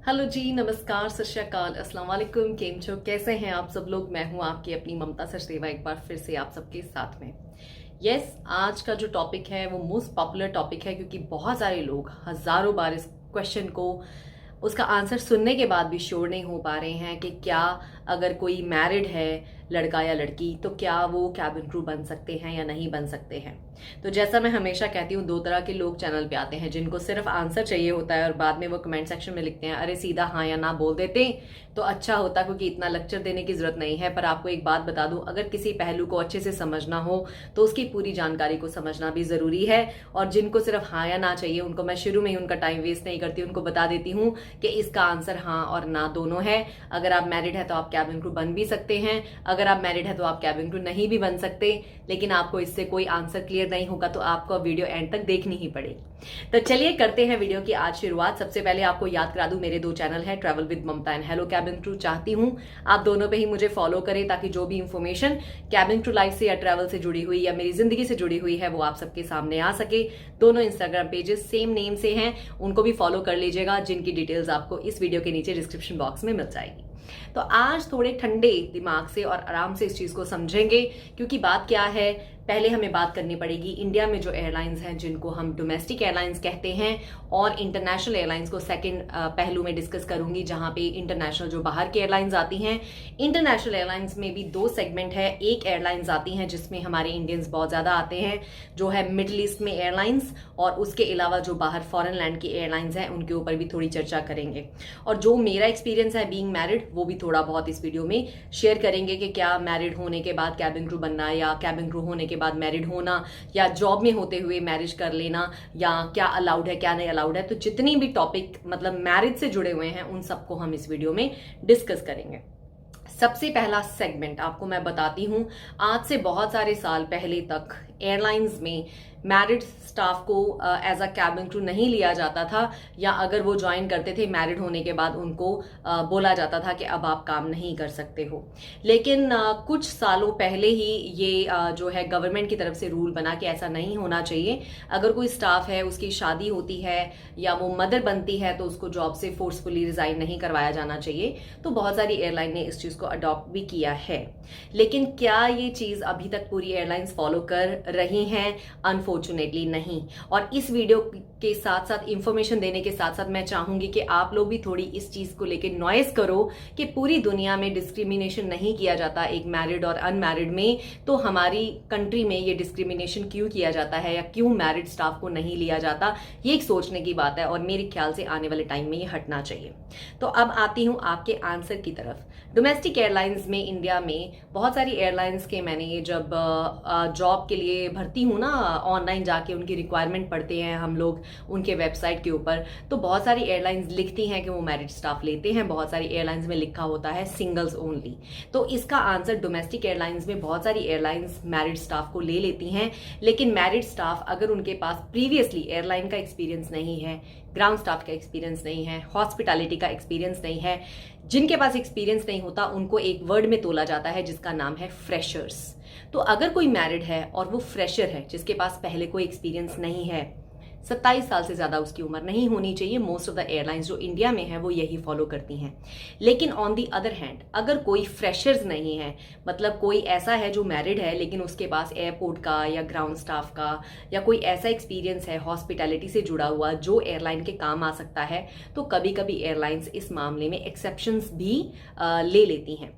Hello जी, नमस्कार, सत श्री अकाल, अस्सलाम वालेकुम। केम छो, कैसे हैं आप सब लोग। मैं हूं आपकी अपनी ममता सचदेवा, एक बार फिर से आप सबके साथ में। आज का जो टॉपिक है वो मोस्ट पॉपुलर टॉपिक है, क्योंकि बहुत सारे लोग हजारों बार इस क्वेश्चन को, उसका आंसर सुनने के बाद भी श्योर नहीं हो पा रहे हैं कि क्या अगर कोई मैरिड है लड़का या लड़की, तो क्या वो कैबिन क्रू बन सकते हैं या नहीं बन सकते हैं। तो जैसा मैं हमेशा कहती हूँ, दो तरह के लोग चैनल पे आते हैं, जिनको सिर्फ आंसर चाहिए होता है और बाद में वो कमेंट सेक्शन में लिखते हैं अरे सीधा हाँ या ना बोल देते तो अच्छा होता, क्योंकि इतना लेक्चर देने की जरूरत नहीं है। पर आपको एक बात बता दूं, अगर किसी पहलू को अच्छे से समझना हो तो उसकी पूरी जानकारी को समझना भी जरूरी है। और जिनको सिर्फ हाँ या ना चाहिए, उनको मैं शुरू में ही उनका टाइम वेस्ट नहीं करती, उनको बता देती हूँ कि इसका आंसर हाँ और ना दोनों है। अगर आप मैरिड है तो आप कैबिन क्रू बन भी सकते हैं, अगर आप मैरिड है तो आप कैबिन क्रू नहीं भी बन सकते। लेकिन आपको इससे कोई आंसर क्लियर नहीं होगा, तो आपको वीडियो एंड तक देखनी ही पड़ेगी। तो चलिए करते हैं वीडियो की आज शुरुआत। सबसे पहले आपको याद करा दूं, मेरे दो चैनल है, travel with Mamta and hello cabin crew. चाहती हूं आप दोनों पे ही मुझे फॉलो करें, ताकि जो भी इंफॉर्मेशन कैबिन क्रू लाइफ से या ट्रैवल से जुड़ी हुई या मेरी जिंदगी से जुड़ी हुई है वो आप सबके सामने आ सके। दोनों इंस्टाग्राम पेजेस सेम नेम से हैं, उनको भी फॉलो कर लीजिएगा, जिनकी डिटेल्स आपको इस वीडियो के नीचे डिस्क्रिप्शन बॉक्स में मिल जाएगी। तो आज थोड़े ठंडे दिमाग से और आराम से इस चीज को समझेंगे, क्योंकि बात क्या है, पहले हमें बात करनी पड़ेगी इंडिया में जो एयरलाइंस हैं, जिनको हम डोमेस्टिक एयरलाइंस कहते हैं, और इंटरनेशनल एयरलाइंस को सेकंड पहलू में डिस्कस करूंगी, जहां पे इंटरनेशनल जो बाहर की एयरलाइंस आती हैं। इंटरनेशनल एयरलाइंस में भी दो सेगमेंट है। एक एयरलाइंस आती हैं जिसमें हमारे इंडियंस बहुत ज्यादा आते हैं, जो है मिडिल ईस्ट में एयरलाइंस, और उसके अलावा जो बाहर फॉरेन लैंड की एयरलाइंस हैं उनके ऊपर भी थोड़ी चर्चा करेंगे। और जो मेरा एक्सपीरियंस है बीइंग मैरिड, वो भी थोड़ा बहुत इस वीडियो में शेयर करेंगे कि क्या मैरिड होने के बाद कैबिन क्रू बनना, या कैबिन क्रू होने के बाद मैरिड होना, या जॉब में होते हुए मैरिज कर लेना, या क्या अलाउड है क्या नहीं अलाउड है। तो जितनी भी टॉपिक मतलब मैरिज से जुड़े हुए हैं उन सबको हम इस वीडियो में डिस्कस करेंगे। सबसे पहला सेगमेंट आपको मैं बताती हूं, आज से बहुत सारे साल पहले तक एयरलाइंस में मैरिड स्टाफ को एज अ कैबिन क्रू नहीं लिया जाता था, या अगर वो ज्वाइन करते थे मैरिड होने के बाद उनको बोला जाता था कि अब आप काम नहीं कर सकते हो। लेकिन कुछ सालों पहले ही ये जो है गवर्नमेंट की तरफ से रूल बना कि ऐसा नहीं होना चाहिए। अगर कोई स्टाफ है, उसकी शादी होती है या वो मदर बनती है, तो उसको जॉब से फोर्सफुली रिजाइन नहीं करवाया जाना चाहिए। तो बहुत सारी एयरलाइन ने इस चीज को अडॉप्ट भी किया है। लेकिन क्या ये चीज अभी तक पूरी एयरलाइंस फॉलो कर रही हैं? अनफॉर्चुनेटली नहीं। और इस वीडियो के साथ साथ इंफॉर्मेशन देने के साथ साथ मैं चाहूंगी कि आप लोग भी थोड़ी इस चीज को लेकर नॉइस करो कि पूरी दुनिया में डिस्क्रिमिनेशन नहीं किया जाता एक मैरिड और अनमैरिड में। तो हमारी कंट्री में ये डिस्क्रिमिनेशन क्यों किया जाता है, या क्यों मैरिड स्टाफ को नहीं लिया जाता, ये एक सोचने की बात है, और मेरे ख्याल से आने वाले टाइम में ये हटना चाहिए। तो अब आती हूं आपके आंसर की तरफ। डोमेस्टिक एयरलाइंस में इंडिया में बहुत सारी एयरलाइंस के, मैंने जब जॉब के लिए भर्ती हूं ना, ऑनलाइन जाके उनकी रिक्वायरमेंट पढ़ते हैं हम लोग उनके वेबसाइट के ऊपर, तो बहुत सारी एयरलाइंस लिखती हैं कि वो मैरिड स्टाफ लेते हैं, बहुत सारी एयरलाइंस में लिखा होता है सिंगल्स ओनली। तो इसका आंसर, डोमेस्टिक एयरलाइंस में बहुत सारी एयरलाइंस मैरिड स्टाफ को ले लेती हैं। लेकिन मैरिड स्टाफ अगर उनके पास प्रीवियसली एयरलाइन का एक्सपीरियंस नहीं है, ग्राउंड स्टाफ का एक्सपीरियंस नहीं है, हॉस्पिटैलिटी का एक्सपीरियंस नहीं है, जिनके पास एक्सपीरियंस नहीं होता, उनको एक वर्ड में तोला जाता है जिसका नाम है फ्रेशर्स। तो अगर कोई मैरिड है और वो फ्रेशर है, जिसके पास पहले कोई एक्सपीरियंस नहीं है, 27 साल से ज्यादा उसकी उम्र नहीं होनी चाहिए, मोस्ट ऑफ द एयरलाइंस जो इंडिया में है वो यही फॉलो करती हैं। लेकिन ऑन दी अदर हैंड, अगर कोई फ्रेशर्स नहीं है, मतलब कोई ऐसा है जो मैरिड है लेकिन उसके पास एयरपोर्ट का या ग्राउंड स्टाफ का या कोई ऐसा एक्सपीरियंस है हॉस्पिटैलिटी से जुड़ा हुआ जो एयरलाइन के काम आ सकता है, तो कभी कभी एयरलाइंस इस मामले में एक्सेप्शंस भी ले लेती हैं।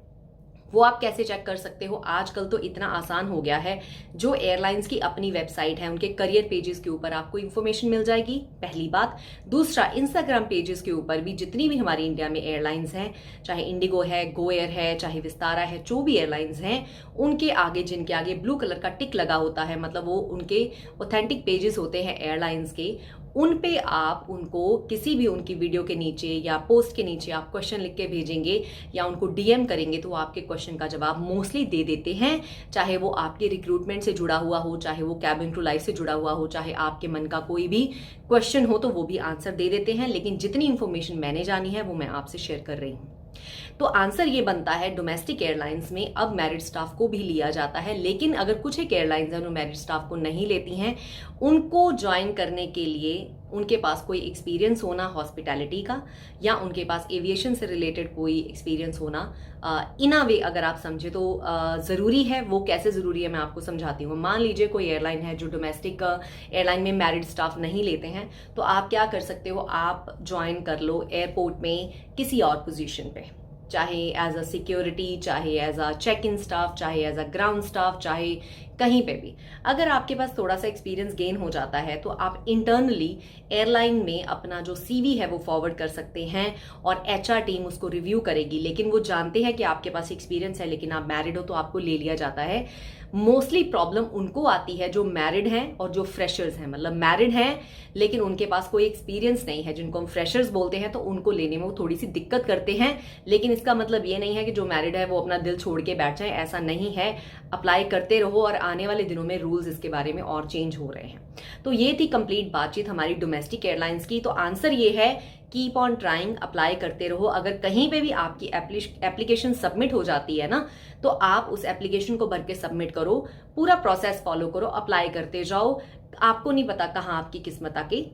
वो आप कैसे चेक कर सकते हो? आजकल तो इतना आसान हो गया है, जो एयरलाइंस की अपनी वेबसाइट है उनके करियर पेजेस के ऊपर आपको इन्फॉर्मेशन मिल जाएगी, पहली बात। दूसरा, इंस्टाग्राम पेजेस के ऊपर भी जितनी भी हमारी इंडिया में एयरलाइंस हैं, चाहे इंडिगो है, गो एयर है, चाहे विस्तारा है, जो भी एयरलाइंस हैं, उनके आगे, जिनके आगे ब्लू कलर का टिक लगा होता है, मतलब वो उनके ऑथेंटिक पेजेस होते हैं एयरलाइंस के, उन पे आप उनको किसी भी उनकी वीडियो के नीचे या पोस्ट के नीचे आप क्वेश्चन लिख के भेजेंगे या उनको डीएम करेंगे, तो वो आपके क्वेश्चन का जवाब मोस्टली दे देते हैं। चाहे वो आपके रिक्रूटमेंट से जुड़ा हुआ हो, चाहे वो कैबिन क्रू लाइफ से जुड़ा हुआ हो, चाहे आपके मन का कोई भी क्वेश्चन हो, तो वो भी आंसर दे देते हैं। लेकिन जितनी इंफॉर्मेशन मैंने जानी है वो मैं आपसे शेयर कर रही हूँ। तो आंसर ये बनता है, डोमेस्टिक एयरलाइंस में अब मैरिड स्टाफ को भी लिया जाता है। लेकिन अगर कुछ एक एयरलाइंस है जो मैरिड स्टाफ को नहीं लेती हैं, उनको ज्वाइन करने के लिए उनके पास कोई एक्सपीरियंस होना हॉस्पिटैलिटी का, या उनके पास एविएशन से रिलेटेड कोई एक्सपीरियंस होना। इन अ वे अगर आप समझे तो ज़रूरी है। वो कैसे ज़रूरी है मैं आपको समझाती हूँ। मान लीजिए कोई एयरलाइन है जो डोमेस्टिक एयरलाइन में मैरिड स्टाफ नहीं लेते हैं, तो आप क्या कर सकते हो, आप ज्वाइन कर लो एयरपोर्ट में किसी और पोजीशन पे, चाहे एज अ सिक्योरिटी, चाहे as a check in staff, चाहे एज अ ग्राउंड स्टाफ, चाहे कहीं पे भी। अगर आपके पास थोड़ा सा एक्सपीरियंस गेन हो जाता है तो आप इंटरनली एयरलाइन में अपना जो सीवी है वो फॉरवर्ड कर सकते हैं और एचआर टीम उसको रिव्यू करेगी। लेकिन वो जानते हैं कि आपके पास एक्सपीरियंस है लेकिन आप मैरिड हो, तो आपको ले लिया जाता है। मोस्टली प्रॉब्लम उनको आती है जो मैरिड हैं और जो फ्रेशर्स हैं, मतलब मैरिड हैं लेकिन उनके पास कोई एक्सपीरियंस नहीं है, जिनको हम फ्रेशर्स बोलते हैं, तो उनको लेने में वो थोड़ी सी दिक्कत करते हैं। लेकिन इसका मतलब ये नहीं है कि जो मैरिड है वो अपना दिल छोड़ के बैठ जाए, ऐसा नहीं है। अप्लाई करते रहो और आने वाले दिनों में रूल्स इसके बारे में और चेंज हो रहे हैं। तो ये थी कंप्लीट बातचीत हमारी डोमेस्टिक एयरलाइंस की। तो आंसर ये है, कीप ऑन ट्राइंग, अप्लाई करते रहो। अगर कहीं पे भी आपकी एप्लीकेशन सबमिट हो जाती है ना, तो आप उस एप्लीकेशन को भर के सबमिट करो, पूरा प्रोसेस फॉलो करो, अप्लाई करते जाओ। आपको नहीं पता कहाँ आपकी किस्मत आके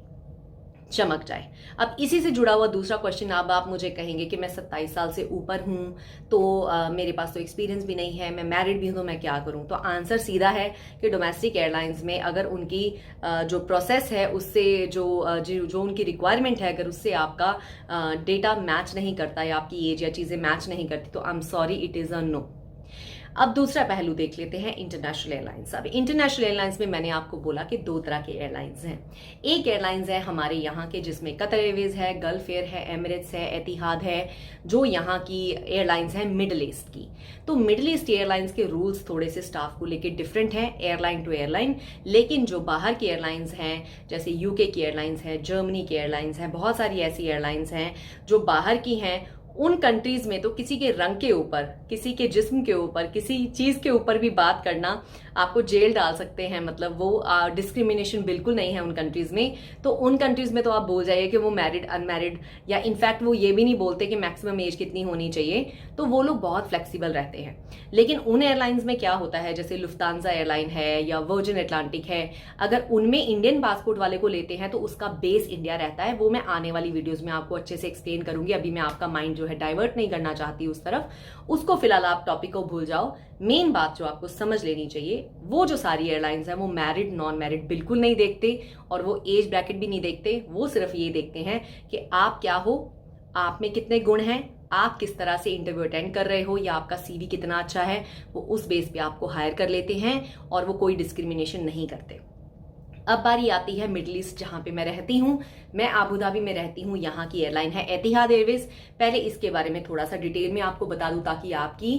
चमक जाए। अब इसी से जुड़ा हुआ दूसरा क्वेश्चन, अब आप मुझे कहेंगे कि मैं 27 साल से ऊपर हूं, तो मेरे पास तो एक्सपीरियंस भी नहीं है, मैं मैरिड भी हूं, तो मैं क्या करूं। तो आंसर सीधा है कि डोमेस्टिक एयरलाइंस में अगर उनकी जो प्रोसेस है उससे जो उनकी रिक्वायरमेंट है, अगर उससे आपका डेटा मैच नहीं करता या आपकी एज या चीजें मैच नहीं करती, तो I am sorry, it is a no. अब दूसरा पहलू देख लेते हैं इंटरनेशनल एयरलाइंस। अब इंटरनेशनल एयरलाइंस में मैंने आपको बोला कि दो तरह के एयरलाइंस हैं। एक एयरलाइंस है हमारे यहाँ के जिसमें कतर एयरवेज है, गल्फ एयर है, एमिरेट्स है, एतिहाद है, जो यहाँ की एयरलाइंस है मिडिल ईस्ट की। तो मिडिल ईस्ट एयरलाइंस के रूल्स थोड़े से स्टाफ को लेकर डिफरेंट हैं एयरलाइन टू एयरलाइन। लेकिन जो बाहर की एयरलाइंस हैं, जैसे यूके की एयरलाइंस है, जर्मनी की एयरलाइंस है, बहुत सारी ऐसी एयरलाइंस हैं जो बाहर की हैं, उन कंट्रीज में तो किसी के रंग के ऊपर, किसी के जिस्म के ऊपर, किसी चीज के ऊपर भी बात करना आपको जेल डाल सकते हैं। मतलब वो डिस्क्रिमिनेशन बिल्कुल नहीं है उन कंट्रीज में। तो उन कंट्रीज में तो आप बोल जाइए कि वो मैरिड, अनमैरिड, या इनफैक्ट वो ये भी नहीं बोलते कि मैक्सिमम एज कितनी होनी चाहिए। तो वो लोग बहुत फ्लेक्सिबल रहते हैं। लेकिन उन एयरलाइंस में क्या होता है, जैसे लुफ्तांजा एयरलाइन है या वर्जिन अटलांटिक है, अगर उनमें इंडियन पासपोर्ट वाले को लेते हैं तो उसका बेस इंडिया रहता है। वो मैं आने वाली वीडियोज में आपको अच्छे से एक्सप्लेन करूंगी। अभी मैं आपका माइंड जो है डाइवर्ट नहीं करना चाहती उस तरफ, उसको फिलहाल आप टॉपिक को भूल जाओ। मेन बात जो आपको समझ लेनी चाहिए, वो जो सारी एयरलाइंस हैं वो मैरिड नॉन मैरिड बिल्कुल नहीं देखते और वो एज ब्रैकेट भी नहीं देखते। वो सिर्फ ये देखते हैं कि आप क्या हो, आप में कितने गुण हैं, आप किस तरह से इंटरव्यू अटेंड कर रहे हो, या आपका सीवी कितना अच्छा है। वो उस बेस पे आपको हायर कर लेते हैं और वो कोई डिस्क्रिमिनेशन नहीं करते। अब बारी आती है मिडिल ईस्ट, जहां पे मैं रहती हूँ। मैं आबू धाबी में रहती हूँ। यहाँ की एयरलाइन है एतिहाद एयरवेज। पहले इसके बारे में थोड़ा सा डिटेल में आपको बता दूं ताकि आपकी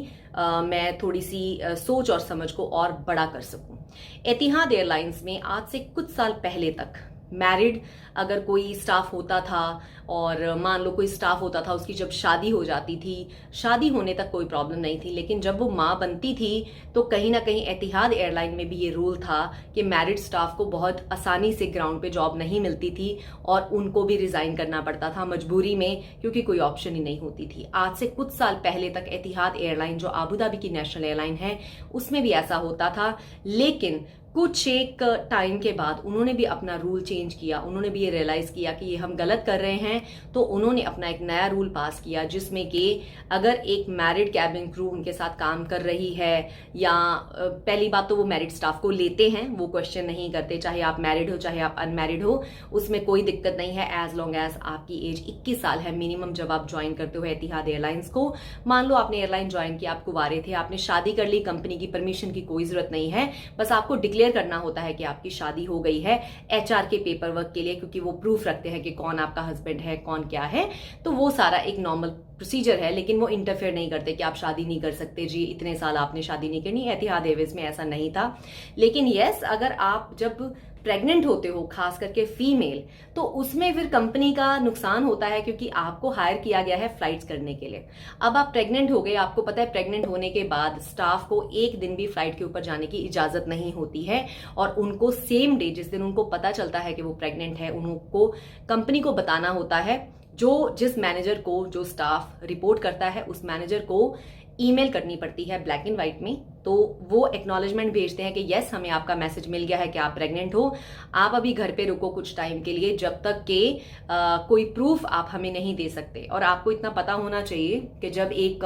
मैं थोड़ी सी सोच और समझ को और बड़ा कर सकूं। एतिहाद एयरलाइंस में आज से कुछ साल पहले तक मैरिड अगर कोई स्टाफ होता था, और मान लो कोई स्टाफ होता था, उसकी जब शादी हो जाती थी, शादी होने तक कोई प्रॉब्लम नहीं थी, लेकिन जब वो माँ बनती थी तो कहीं ना कहीं एतिहाद एयरलाइन में भी ये रूल था कि मैरिड स्टाफ को बहुत आसानी से ग्राउंड पे जॉब नहीं मिलती थी और उनको भी रिजाइन करना पड़ता था मजबूरी में, क्योंकि कोई ऑप्शन ही नहीं होती थी। आज से कुछ साल पहले तक एतिहाद एयरलाइन जो आबू धाबी की नेशनल एयरलाइन है उसमें भी ऐसा होता था। लेकिन कुछ एक टाइम के बाद उन्होंने भी अपना रूल चेंज किया। उन्होंने भी ये रियलाइज किया कि ये हम गलत कर रहे हैं, तो उन्होंने अपना एक नया रूल पास किया जिसमें कि अगर एक मैरिड कैबिन क्रू उनके साथ काम कर रही है, या पहली बात तो वो मैरिड स्टाफ को लेते हैं, वो क्वेश्चन नहीं करते, चाहे आप मैरिड हो चाहे आप अनमैरिड हो, उसमें कोई दिक्कत नहीं है एज लॉन्ग एज आपकी एज 21 साल है मिनिमम जब आप ज्वाइन करते हो एतिहाद एयरलाइंस को। मान लो आपने एयरलाइन ज्वाइन किया, आप कुंवारे थे, आपने शादी कर ली, कंपनी की परमिशन की कोई जरूरत नहीं है, बस आपको डिक्लेयर करना होता है कि आपकी शादी हो गई है एचआर के पेपर वर्क के लिए, क्योंकि वो प्रूफ रखते हैं कि कौन आपका हस्बैंड है, कौन क्या है। तो वो सारा एक नॉर्मल प्रोसीजर है, लेकिन वो इंटरफेयर नहीं करते कि आप शादी नहीं कर सकते जी, इतने साल आपने शादी नहीं करनी। एतिहाद एयरवेज में ऐसा नहीं था। लेकिन यस, अगर आप जब प्रेग्नेंट होते हो, खास करके फीमेल, तो उसमें फिर कंपनी का नुकसान होता है, क्योंकि आपको हायर किया गया है फ्लाइट्स करने के लिए। अब आप प्रेग्नेंट हो गए, आपको पता है प्रेग्नेंट होने के बाद स्टाफ को एक दिन भी फ्लाइट के ऊपर जाने की इजाजत नहीं होती है, और उनको सेम डे जिस दिन उनको पता चलता है कि वो प्रेग्नेंट है, उनको कंपनी को बताना होता है। जिस मैनेजर को जो स्टाफ रिपोर्ट करता है उस मैनेजर को ईमेल करनी पड़ती है ब्लैक एंड व्हाइट में तो वो एक्नॉलेजमेंट भेजते हैं कि यस हमें आपका मैसेज मिल गया है कि आप प्रेग्नेंट हो, आप अभी घर पे रुको कुछ टाइम के लिए जब तक कि कोई प्रूफ आप हमें नहीं दे सकते। और आपको इतना पता होना चाहिए कि जब एक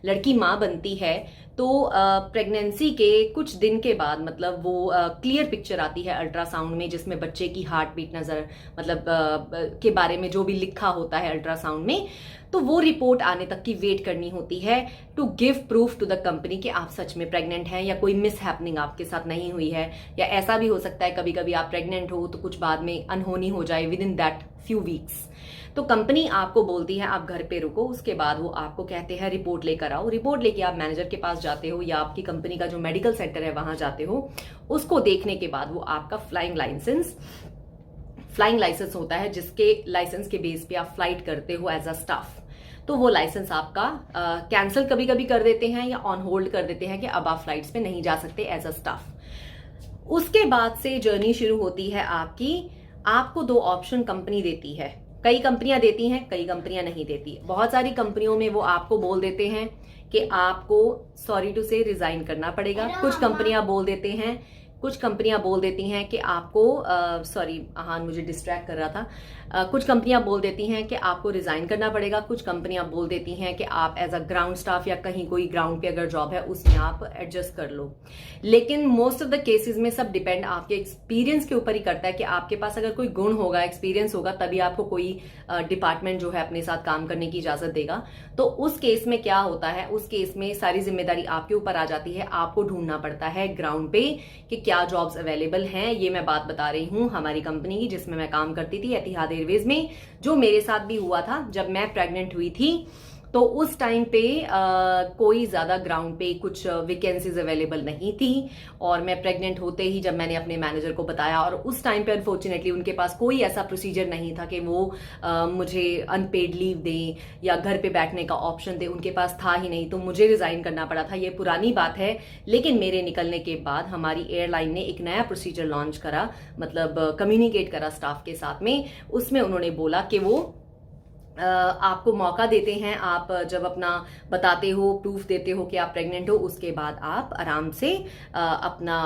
लड़की माँ बनती है तो प्रेगनेंसी के कुछ दिन के बाद मतलब वो क्लियर पिक्चर आती है अल्ट्रासाउंड में, जिसमें बच्चे की हार्ट बीट नजर मतलब के बारे में जो भी लिखा होता है अल्ट्रासाउंड में, तो वो रिपोर्ट आने तक की वेट करनी होती है to give proof to the company कि आप सच में प्रेग्नेंट हैं या कोई मिस हैपनिंग आपके साथ नहीं हुई है। या ऐसा भी हो सकता है कभी कभी आप प्रेग्नेंट हो तो कुछ बाद में अनहोनी हो जाए with in that few weeks, तो कंपनी आपको बोलती है आप घर पे रुको। उसके बाद वो आपको कहते हैं रिपोर्ट लेकर आओ। रिपोर्ट लेके आप मैनेजर के पास जाते हो या आपकी कंपनी का जो मेडिकल सेंटर है वहां जाते हो। उसको देखने के बाद वो आपका फ्लाइंग लाइसेंस होता है, जिसके लाइसेंस के बेस पे आप फ्लाइट करते हो एज अ स्टाफ। तो वो लाइसेंस आपका कैंसिल कभी कभी कर देते हैं या ऑन होल्ड कर देते हैं कि अब आप फ्लाइट्स पे नहीं जा सकते एज अ स्टाफ। उसके बाद से जर्नी शुरू होती है आपकी। आपको दो ऑप्शन कंपनी देती है, कई कंपनियां देती हैं, कई कंपनियां नहीं देती। बहुत सारी कंपनियों में वो आपको बोल देते हैं कि आपको सॉरी टू से रिजाइन करना पड़ेगा। कुछ कंपनियां बोल देती हैं कि आपको मुझे डिस्ट्रैक्ट कर रहा था। कुछ कंपनियां बोल देती हैं कि आपको रिजाइन करना पड़ेगा। कुछ कंपनियां बोल देती हैं कि आप एज अ ग्राउंड स्टाफ या कहीं कोई ग्राउंड पे अगर जॉब है उसमें आप एडजस्ट कर लो। लेकिन मोस्ट ऑफ द केसेस में सब डिपेंड आपके एक्सपीरियंस के ऊपर ही करता है कि आपके पास अगर कोई गुण होगा, एक्सपीरियंस होगा, तभी आपको कोई डिपार्टमेंट जो है अपने साथ काम करने की इजाजत देगा। तो उस केस में क्या होता है, उस केस में सारी जिम्मेदारी आपके ऊपर आ जाती है। आपको ढूंढना पड़ता है ग्राउंड पे कि क्या जॉब्स अवेलेबल हैं। ये मैं बात बता रही हूँ हमारी कंपनी की जिसमें मैं काम करती थी, एतिहाद एयरवेज में, जो मेरे साथ भी हुआ था जब मैं प्रेग्नेंट हुई थी। तो उस टाइम पे कोई ज्यादा ग्राउंड पे कुछ वैकेंसीज अवेलेबल नहीं थी। और मैं प्रेग्नेंट होते ही जब मैंने अपने मैनेजर को बताया, और उस टाइम पे अनफॉर्चुनेटली उनके पास कोई ऐसा प्रोसीजर नहीं था कि वो मुझे अनपेड लीव दें या घर पे बैठने का ऑप्शन दें, उनके पास था ही नहीं। तो मुझे रिजाइन करना पड़ा था। ये पुरानी बात है, लेकिन मेरे निकलने के बाद हमारी एयरलाइन ने एक नया प्रोसीजर लॉन्च करा, मतलब कम्युनिकेट करा स्टाफ के साथ में। उसमें उन्होंने बोला कि वो आपको मौका देते हैं, आप जब अपना बताते हो, प्रूफ देते हो कि आप प्रेग्नेंट हो, उसके बाद आप आराम से अपना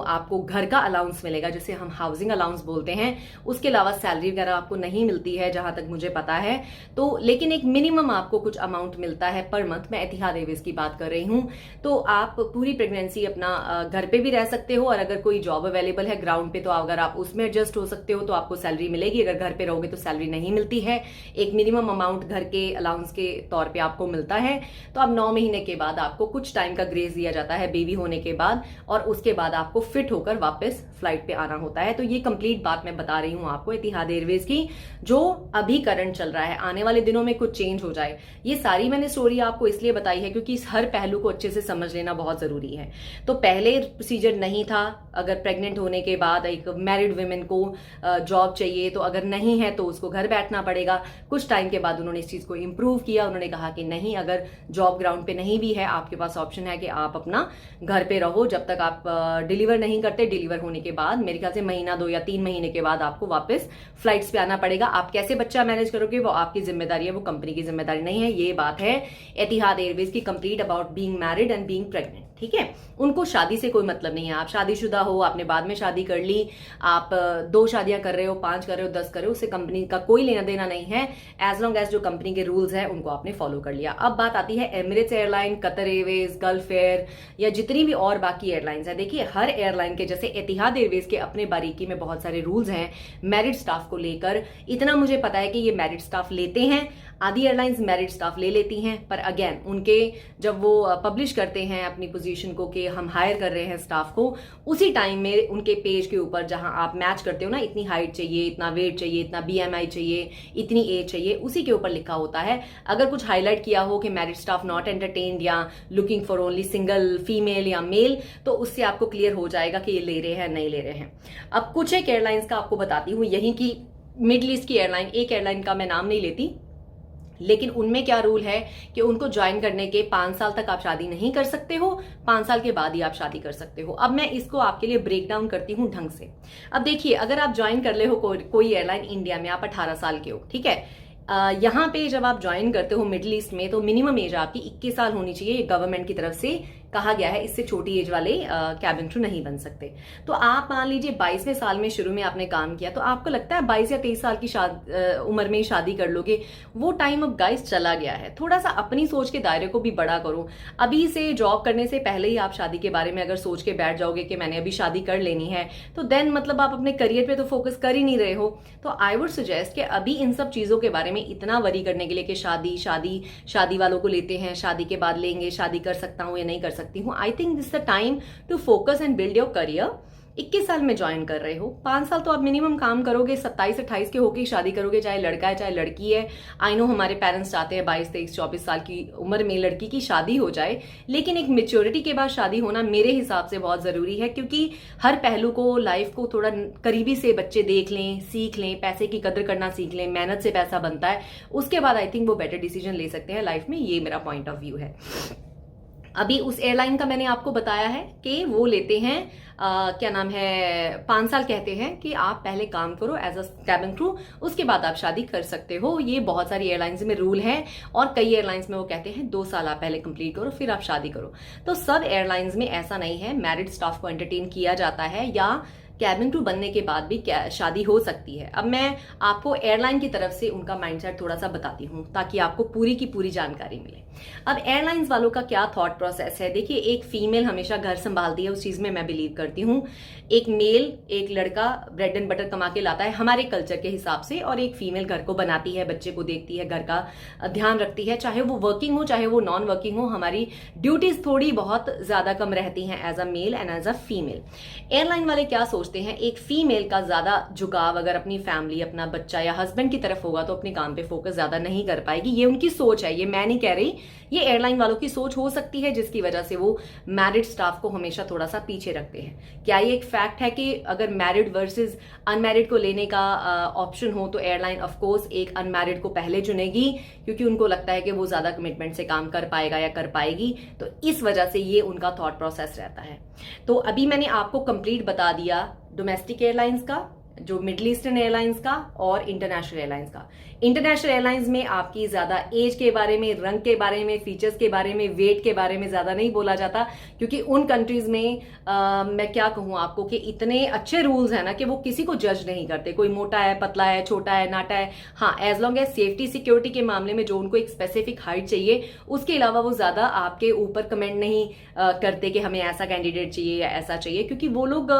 आपको घर का अलाउंस मिलेगा, जिसे हम हाउसिंग अलाउंस बोलते हैं। उसके अलावा सैलरी वगैरह आपको नहीं मिलती है जहां तक मुझे पता है। तो लेकिन एक मिनिमम आपको कुछ अमाउंट मिलता है पर मंथ। मैं एतिहाद एयरवेज की बात कर रही हूँ। तो आप पूरी प्रेगनेंसी अपना घर पे भी रह सकते हो, और अगर कोई जॉब अवेलेबल है ग्राउंड पे तो अगर आप उसमें एडजस्ट हो सकते हो तो आपको सैलरी मिलेगी। अगर घर पे रहोगे तो सैलरी नहीं मिलती है। एक मिनिमम अमाउंट घर के अलाउंस के तौर पे आपको मिलता है। तो अब 9 महीने के बाद आपको कुछ टाइम का ग्रेस दिया जाता है बेबी होने के बाद, और उसके बाद आपको फिट होकर वापस फ्लाइट पे आना होता है। तो ये कंप्लीट बात मैं बता रही हूँ आपको एतिहाद एयरवेज की, जो अभी करंट चल रहा है। आने वाले दिनों में कुछ चेंज हो जाए। ये सारी मैंने स्टोरी आपको इसलिए बताई है क्योंकि इस हर पहलू को अच्छे से समझ लेना बहुत जरूरी है। तो पहले प्रोसीजर नहीं था। अगर प्रेग्नेंट होने के बाद एक मैरिड वुमेन को जॉब चाहिए, तो अगर नहीं है तो उसको घर बैठना पड़ेगा। कुछ टाइम के बाद उन्होंने इस चीज को इंप्रूव किया। उन्होंने कहा कि नहीं, अगर जॉब ग्राउंड पे नहीं भी है, आपके पास ऑप्शन है कि आप अपना घर पे रहो जब तक आप डिलीवर नहीं करते। डिलीवर होने के बाद मेरे ख्याल से महीना 2 या 3 महीने के बाद आपको वापस फ्लाइट्स पे आना पड़ेगा। आप कैसे बच्चा मैनेज करोगे वो आपकी जिम्मेदारी है, वो कंपनी की जिम्मेदारी नहीं है। ये बात है एतिहाद एयरवेज की complete about being married and being pregnant. ठीक है, उनको शादी से कोई मतलब नहीं है। आप शादीशुदा हो, आपने बाद में शादी कर ली, आप 2 शादियां कर रहे हो, 5 कर रहे हो, 10 कर रहे हो, उससे कंपनी का कोई लेना देना नहीं है। एज लॉन्ग एज जो कंपनी के रूल्स है उनको आपने फॉलो कर लिया। अब बात आती है Emirates airline, Qatar Airways, gulf air या जितनी भी और बाकी एयरलाइंस है। देखिए, हर एयरलाइन के जैसे एतिहाद एयरवेज के अपने बारीकी में बहुत सारे रूल्स हैं मैरिड स्टाफ को लेकर। इतना मुझे पता है कि ये मैरिड स्टाफ लेते हैं, आधी एयरलाइंस मैरिड स्टाफ ले लेती हैं, पर अगेन उनके जब वो पब्लिश करते हैं अपनी पोजीशन को कि हम हायर कर रहे हैं स्टाफ को, उसी टाइम में उनके पेज के ऊपर जहां आप मैच करते हो ना, इतनी हाइट चाहिए, इतना वेट चाहिए, इतना BMI चाहिए, इतनी एज चाहिए, उसी के ऊपर लिखा होता है। अगर कुछ हाईलाइट किया हो कि मैरिड स्टाफ नॉट एंटरटेन्ड या looking for only single female या मेल, तो उससे आपको क्लियर हो जाएगा कि ये ले रहे हैं नहीं ले रहे हैं। अब कुछ एक एयरलाइंस का आपको बताती हूँ, यहीं की मिडल ईस्ट की एयरलाइन, एक एयरलाइन का मैं नाम नहीं लेती, लेकिन उनमें क्या रूल है कि उनको ज्वाइन करने के 5 साल तक आप शादी नहीं कर सकते हो, 5 साल के बाद ही आप शादी कर सकते हो। अब मैं इसको आपके लिए ब्रेक डाउन करती हूं ढंग से। अब देखिए, अगर आप ज्वाइन कर ले हो कोई एयरलाइन इंडिया में, आप 18 साल के हो, ठीक है, यहाँ पे जब आप ज्वाइन करते हो मिडिल ईस्ट में, तो मिनिमम एज आपकी 21 साल होनी चाहिए, गवर्नमेंट की तरफ से कहा गया है इससे छोटी एज वाले कैबिन क्रू नहीं बन सकते। तो आप मान लीजिए 22वें साल में शुरू में आपने काम किया, तो आपको लगता है 22 या 23 साल की उम्र में ही शादी कर लोगे, वो टाइम अब गाइस चला गया है। थोड़ा सा अपनी सोच के दायरे को भी बड़ा करो। अभी से जॉब करने से पहले ही आप शादी के बारे में अगर सोच के बैठ जाओगे कि मैंने अभी शादी कर लेनी है, तो देन मतलब आप अपने करियर पे तो फोकस कर ही नहीं रहे हो। तो आई वुड सजेस्ट कि अभी इन सब चीजों के बारे में इतना वरी करने के लिए कि शादी वालों को लेते हैं, शादी के बाद लेंगे, शादी कर सकता हूं या नहीं कर सकती हूँ, I think this the time to focus and build your career. 21 साल में ज्वाइन कर रहे हो, 5 साल तो आप मिनिमम काम करोगे, 27-28 के होके ही शादी करोगे, चाहे लड़का है चाहे लड़की है। आई नो हमारे पेरेंट्स चाहते हैं 22, 23, 24 साल की उम्र में लड़की की शादी हो जाए, लेकिन एक मेच्योरिटी के बाद शादी होना मेरे हिसाब से बहुत जरूरी है, क्योंकि हर पहलू को, लाइफ को थोड़ा करीबी से बच्चे देख लें, सीख लें, पैसे की कदर करना सीख लें, मेहनत से पैसा बनता है, उसके बाद आई थिंक वो बेटर डिसीजन ले सकते हैं लाइफ में। ये मेरा पॉइंट ऑफ व्यू है। अभी उस एयरलाइन का मैंने आपको बताया है कि वो लेते हैं क्या नाम है, 5 साल कहते हैं कि आप पहले काम करो एज अ कैबिन क्रू, उसके बाद आप शादी कर सकते हो। ये बहुत सारी एयरलाइंस में रूल है, और कई एयरलाइंस में वो कहते हैं 2 साल आप पहले कंप्लीट करो फिर आप शादी करो। तो सब एयरलाइंस में ऐसा नहीं है, मैरिड स्टाफ को एंटरटेन किया जाता है, या कैबिन क्रू बनने के बाद भी शादी हो सकती है। अब मैं आपको एयरलाइन की तरफ से उनका माइंडसेट थोड़ा सा बताती हूँ ताकि आपको पूरी की पूरी जानकारी मिले। अब एयरलाइंस वालों का क्या थॉट प्रोसेस है, देखिए, एक फीमेल हमेशा घर संभालती है, उस चीज में मैं बिलीव करती हूँ। एक मेल, एक लड़का ब्रेड एंड बटर कमा के लाता है हमारे कल्चर के हिसाब से, और एक फीमेल घर को बनाती है, बच्चे को देखती है, घर का ध्यान रखती है, चाहे वो वर्किंग हो चाहे वो नॉन वर्किंग हो। हमारी ड्यूटीज थोड़ी बहुत ज्यादा कम रहती हैं as a male and as a female. Airline वाले क्या सोचते हैं, एक फीमेल का ज्यादा झुकाव अगर अपनी फैमिली, अपना बच्चा या हस्बैंड की तरफ होगा तो अपने काम पे फोकस ज्यादा नहीं कर पाएगी। ये उनकी सोच है, ये मैं नहीं कह रही, ये एयरलाइन वालों की सोच हो सकती है, जिसकी वजह से वो मैरिड स्टाफ को हमेशा थोड़ा सा पीछे रखते हैं। क्या ये एक फैक्ट है कि अगर मैरिड वर्सेस अनमैरिड को लेने का ऑप्शन हो तो एयरलाइन ऑफ कोर्स एक अनमैरिड को पहले चुनेगी, क्योंकि उनको लगता है कि वो ज्यादा कमिटमेंट से काम कर पाएगा या कर पाएगी। तो इस वजह से ये उनका थॉट प्रोसेस रहता है। तो अभी मैंने आपको कंप्लीट बता दिया डोमेस्टिक एयरलाइंस का, जो मिडिल ईस्टर्न एयरलाइंस का, और इंटरनेशनल एयरलाइंस का। इंटरनेशनल एयरलाइंस में आपकी ज्यादा एज के बारे में, रंग के बारे में, फीचर्स के बारे में, वेट के बारे में ज्यादा नहीं बोला जाता, क्योंकि उन कंट्रीज में मैं क्या कहूं आपको कि इतने अच्छे रूल्स है ना कि वो किसी को जज नहीं करते, कोई मोटा है, पतला है, छोटा है, नाटा है। हाँ, as long as safety security के मामले में जो उनको एक स्पेसिफिक हाइट चाहिए, उसके अलावा वो ज्यादा आपके ऊपर कमेंट नहीं करते कि हमें ऐसा कैंडिडेट चाहिए या ऐसा चाहिए, क्योंकि वो लोग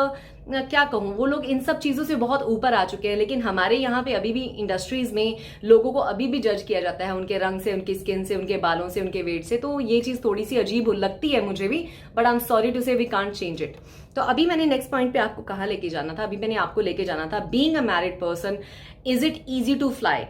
क्या कहूं, वो लोग इन सब चीजों से बहुत ऊपर आ चुके हैं। लेकिन हमारे यहाँ पे अभी भी इंडस्ट्रीज में लोगों को अभी भी जज किया जाता है उनके रंग से, उनकी स्किन से, उनके बालों से, उनके वेट से। तो ये चीज थोड़ी सी अजीब लगती है मुझे भी, but I am sorry to say we can't change it. तो अभी मैंने नेक्स्ट पॉइंट पे आपको कहाँ लेके जाना था, अभी मैंने आपको लेके जाना था, being a married person is it easy to fly.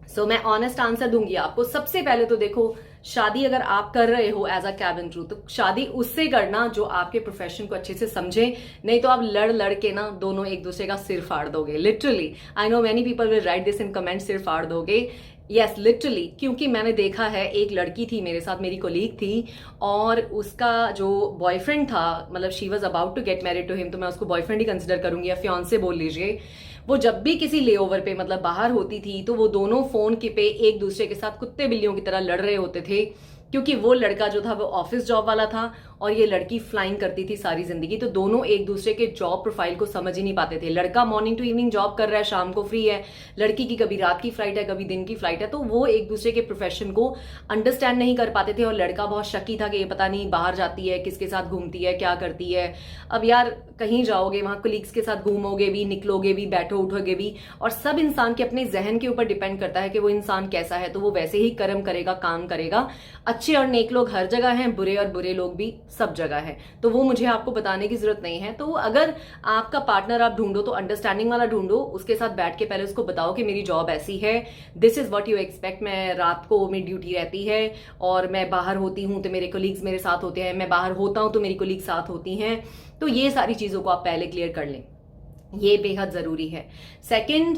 So मैं ऑनेस्ट आंसर दूंगी आपको। सबसे पहले तो देखो, शादी अगर आप कर रहे हो एज अ कैबिन क्रू, तो शादी उससे करना जो आपके प्रोफेशन को अच्छे से समझे, नहीं तो आप लड़ के ना दोनों एक दूसरे का सिर फाड़ दोगे। Literally, I know many people will write this in comment, सिर फाड़ दोगे। यस, लिटरली, क्योंकि मैंने देखा है, एक लड़की थी मेरे साथ, मेरी कोलीग थी, और उसका जो बॉयफ्रेंड था, मतलब she was about to get married to him, तो मैं उसको बॉयफ्रेंड ही कंसिडर करूंगी, या फियांसे बोल लीजिए। वो जब भी किसी लेओवर पे, मतलब बाहर होती थी, तो वो दोनों फोन के पे एक दूसरे के साथ कुत्ते बिल्लियों की तरह लड़ रहे होते थे, क्योंकि वो लड़का जो था वो ऑफिस जॉब वाला था और ये लड़की फ्लाइंग करती थी सारी जिंदगी। तो दोनों एक दूसरे के जॉब प्रोफाइल को समझ ही नहीं पाते थे। लड़का मॉर्निंग टू इवनिंग जॉब कर रहा है, शाम को फ्री है, लड़की की कभी रात की फ्लाइट है, कभी दिन की फ्लाइट है, तो वो एक दूसरे के प्रोफेशन को अंडरस्टैंड नहीं कर पाते थे। और लड़का बहुत शकी था कि ये पता नहीं बाहर जाती है, किसके साथ घूमती है, क्या करती है। अब यार, कहीं जाओगे वहां कोलीग्स के साथ घूमोगे भी, निकलोगे भी, बैठो उठोगे भी, और सब इंसान के अपने जहन के ऊपर डिपेंड करता है कि वो इंसान कैसा है, तो वो वैसे ही कर्म करेगा, काम करेगा। अच्छे और नेक लोग हर जगह हैं, बुरे और बुरे लोग भी सब जगह हैं, तो वो मुझे आपको बताने की जरूरत नहीं है। तो अगर आपका पार्टनर आप ढूंढो तो अंडरस्टैंडिंग वाला ढूंढो, उसके साथ बैठ के पहले उसको बताओ कि मेरी जॉब ऐसी है, this is what you expect, मैं रात को मेरी ड्यूटी रहती है और मैं बाहर होती हूं तो मेरे कोलीग्स मेरे साथ होते हैं, मैं बाहर होता हूं तो मेरी कोलीग साथ होती हैं। तो ये सारी चीजों को आप पहले क्लियर कर लें। ये बेहद ज़रूरी है। सेकंड,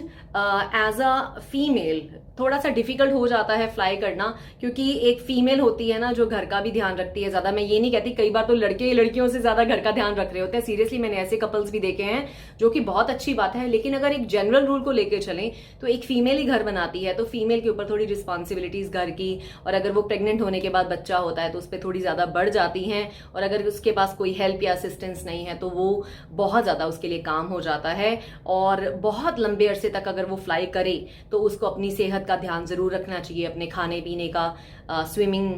एज अ फीमेल थोड़ा सा डिफिकल्ट हो जाता है फ्लाई करना, क्योंकि एक फीमेल होती है ना जो घर का भी ध्यान रखती है ज़्यादा। मैं ये नहीं कहती, कई बार तो लड़के लड़कियों से ज़्यादा घर का ध्यान रख रहे होते हैं। सीरियसली मैंने ऐसे कपल्स भी देखे हैं, जो कि बहुत अच्छी बात है। लेकिन अगर एक जनरल रूल को लेकर चलें तो एक फीमेल ही घर बनाती है, तो फीमेल के ऊपर थोड़ी रिस्पॉन्सिबिलिटीज़ घर की, और अगर वो प्रेग्नेंट होने के बाद बच्चा होता है तो उस पर थोड़ी ज़्यादा बढ़ जाती हैं। और अगर उसके पास कोई हेल्प या असिस्टेंस नहीं है तो वो बहुत ज़्यादा उसके लिए काम हो जाता है। और बहुत लंबे अरसे तक अगर वो फ्लाई करे तो उसको अपनी सेहत का ध्यान जरूर रखना चाहिए, अपने खाने पीने का, स्विमिंग,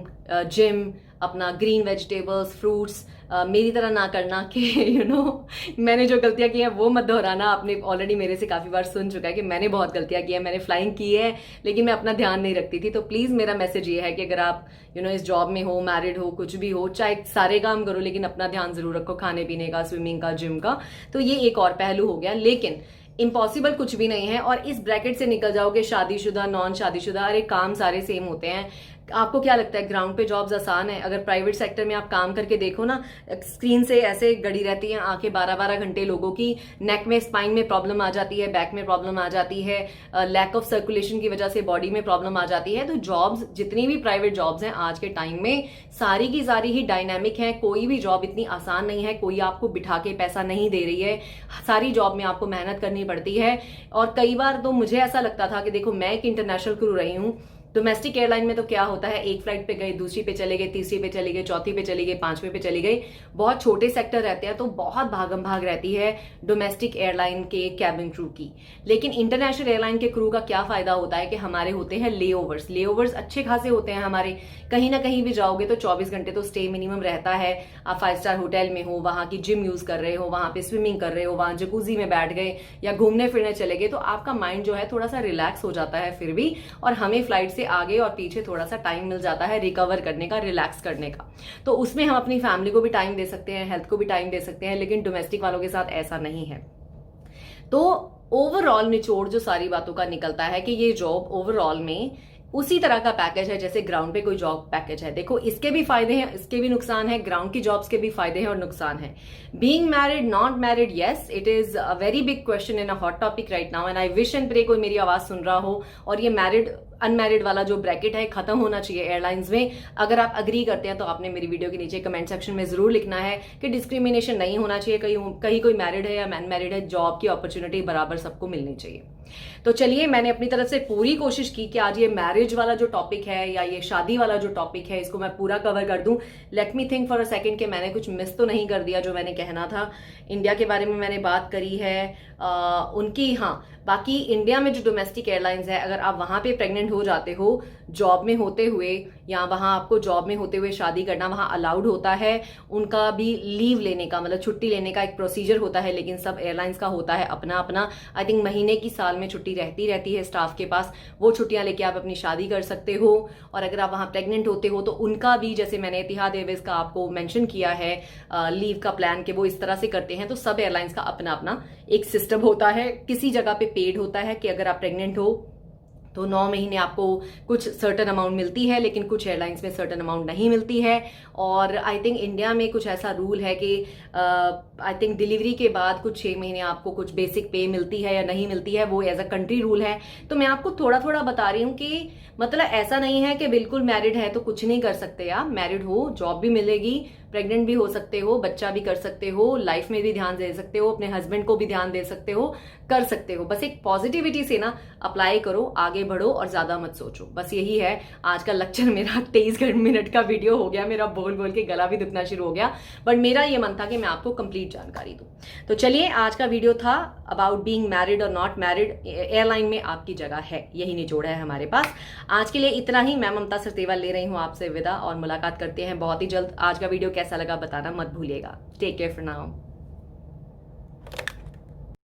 जिम, अपना ग्रीन वेजिटेबल्स, फ्रूट्स। मेरी तरह ना करना कि मैंने जो गलतियां की हैं वो मत दोहराना। आपने ऑलरेडी मेरे से काफ़ी बार सुन चुका है कि मैंने बहुत गलतियां की है, मैंने फ्लाइंग की है लेकिन मैं अपना ध्यान नहीं रखती थी। तो प्लीज़ मेरा मैसेज ये है कि अगर आप इस जॉब में हो, मैरिड हो, कुछ भी हो, चाहे सारे काम करो लेकिन अपना ध्यान जरूर रखो, खाने पीने का, स्विमिंग का, जिम का। तो ये एक और पहलू हो गया। लेकिन इम्पॉसिबल कुछ भी नहीं है। और इस ब्रैकेट से निकल जाओगे शादीशुदा, नॉन शादीशुदा, अरे काम सारे सेम होते हैं। आपको क्या लगता है ग्राउंड पे जॉब्स आसान है? अगर प्राइवेट सेक्टर में आप काम करके देखो ना, स्क्रीन से ऐसे गड़ी रहती हैं आंखें 12-12 घंटे लोगों की, नेक में, स्पाइन में प्रॉब्लम आ जाती है, बैक में प्रॉब्लम आ जाती है, लैक ऑफ सर्कुलेशन की वजह से बॉडी में प्रॉब्लम आ जाती है। तो जॉब्स, जितनी भी प्राइवेट जॉब्स हैं आज के टाइम में, सारी की सारी ही डायनामिक है। कोई भी जॉब इतनी आसान नहीं है, कोई आपको बिठा के पैसा नहीं दे रही है। सारी जॉब में आपको मेहनत करनी पड़ती है। और कई बार तो मुझे ऐसा लगता था कि देखो, मैं एक इंटरनेशनल क्रू रही हूँ, डोमेस्टिक एयरलाइन में तो क्या होता है, एक फ्लाइट पे गए, दूसरी पे चले गए, तीसरी पे चले गए, चौथी पे चली गई, पांचवें पे चली गई। बहुत छोटे सेक्टर रहते हैं तो बहुत भागम भाग रहती है डोमेस्टिक एयरलाइन के कैबिन क्रू की। लेकिन इंटरनेशनल एयरलाइन के क्रू का क्या फायदा होता है कि हमारे होते हैं लेओवर्स। लेओवर्स अच्छे खासे होते हैं हमारे। कहीं ना कहीं भी जाओगे तो 24 घंटे तो स्टे मिनिमम रहता है। आप 5 स्टार होटल में हो, वहां की जिम यूज कर रहे हो, वहां पे स्विमिंग कर रहे हो, वहां जकूजी में बैठ गए या घूमने फिरने चले गए, तो आपका माइंड जो है थोड़ा सा रिलैक्स हो जाता है फिर भी। और हमें फ्लाइट से आगे और पीछे थोड़ा सा टाइम मिल जाता है रिकवर करने का, रिलैक्स करने का। तो उसमें हम अपनी फैमिली को भी टाइम दे सकते हैं, हेल्थ को भी टाइम दे सकते हैं। लेकिन डोमेस्टिक वालों के साथ ऐसा नहीं है। तो ओवरऑल निचोड़ जो सारी बातों का निकलता है कि ये जॉब ओवरऑल में उसी तरह का पैकेज है जैसे ग्राउंड पे कोई जॉब पैकेज है। देखो, इसके भी फायदे हैं, इसके भी नुकसान है, ग्राउंड की जॉब्स के भी फायदे हैं और नुकसान है। Being married, not married, yes, it is a very big question in a hot topic right now, and I wish and pray कोई मेरी आवाज सुन रहा हो और ये मैरिड अनमैरिड वाला जो ब्रैकेट है खत्म होना चाहिए एयरलाइंस में। अगर आप अग्री करते हैं तो आपने मेरी वीडियो के नीचे कमेंट सेक्शन में जरूर लिखना है कि डिस्क्रिमिनेशन नहीं होना चाहिए, कहीं कोई मैरिड है या अनमैरिड है, जॉब की अपॉर्चुनिटी बराबर सबको मिलनी चाहिए। तो चलिए, मैंने अपनी तरफ से पूरी कोशिश की कि आज ये मैरिज वाला जो टॉपिक है या ये शादी वाला जो टॉपिक है, इसको मैं पूरा कवर कर दूं। Let me think for a second कि मैंने कुछ मिस तो नहीं कर दिया जो मैंने कहना था। इंडिया के बारे में मैंने बात करी है, उनकी, हाँ, बाकी इंडिया में जो डोमेस्टिक एयरलाइंस है, अगर आप वहां पे प्रेग्नेंट हो जाते हो जॉब में होते हुए, या वहां आपको जॉब में होते हुए शादी करना वहां अलाउड होता है। उनका भी लीव लेने का, मतलब छुट्टी लेने का एक प्रोसीजर होता है, लेकिन सब एयरलाइंस का होता है अपना अपना। आई थिंक महीने की, साल में छुट्टी रहती है स्टाफ के पास। वो छुट्टियां लेके आप अपनी शादी कर सकते हो। और अगर आप वहां प्रेग्नेंट होते हो तो उनका भी, जैसे मैंने इतिहाद एयरवेज का आपको मेंशन किया है लीव का प्लान, कि वो इस तरह से करते हैं। तो सब एयरलाइंस का अपना अपना एक सिस्टम होता है। किसी जगह पे पेड होता है कि अगर आप प्रेग्नेंट हो तो 9 महीने आपको कुछ सर्टन अमाउंट मिलती है, लेकिन कुछ एयरलाइंस में सर्टन अमाउंट नहीं मिलती है। और आई थिंक इंडिया में कुछ ऐसा रूल है कि आई थिंक डिलीवरी के बाद कुछ 6 महीने आपको कुछ बेसिक पे मिलती है या नहीं मिलती है, वो एज अ कंट्री रूल है। तो मैं आपको थोड़ा थोड़ा बता रही हूँ कि मतलब ऐसा नहीं है कि बिल्कुल मैरिड है तो कुछ नहीं कर सकते। आप मैरिड हो, जॉब भी मिलेगी, प्रेग्नेंट भी हो सकते हो, बच्चा भी कर सकते हो, लाइफ में भी ध्यान दे सकते हो, अपने हस्बैंड को भी ध्यान दे सकते हो, कर सकते हो। बस एक पॉजिटिविटी से ना अप्लाई करो, आगे बढ़ो और ज्यादा मत सोचो। बस यही है आज का लेक्चर। मेरा 23 मिनट का वीडियो हो गया, मेरा बोल बोल के गला भी दुखना शुरू हो गया, बट मेरा ये मन था कि मैं आपको कंप्लीट जानकारी दूं। तो चलिए, आज का वीडियो था अबाउट बीइंग मैरिड और नॉट मैरिड, एयरलाइन में आपकी जगह है, यही निचोड़ है हमारे पास। आज के लिए इतना ही। मैं ममता सचदेवा ले रही हूँ आपसे विदा, और मुलाकात करते हैं बहुत ही जल्द। आज का वीडियो कैसा लगा बताना मत भूलिएगा। Take care for now.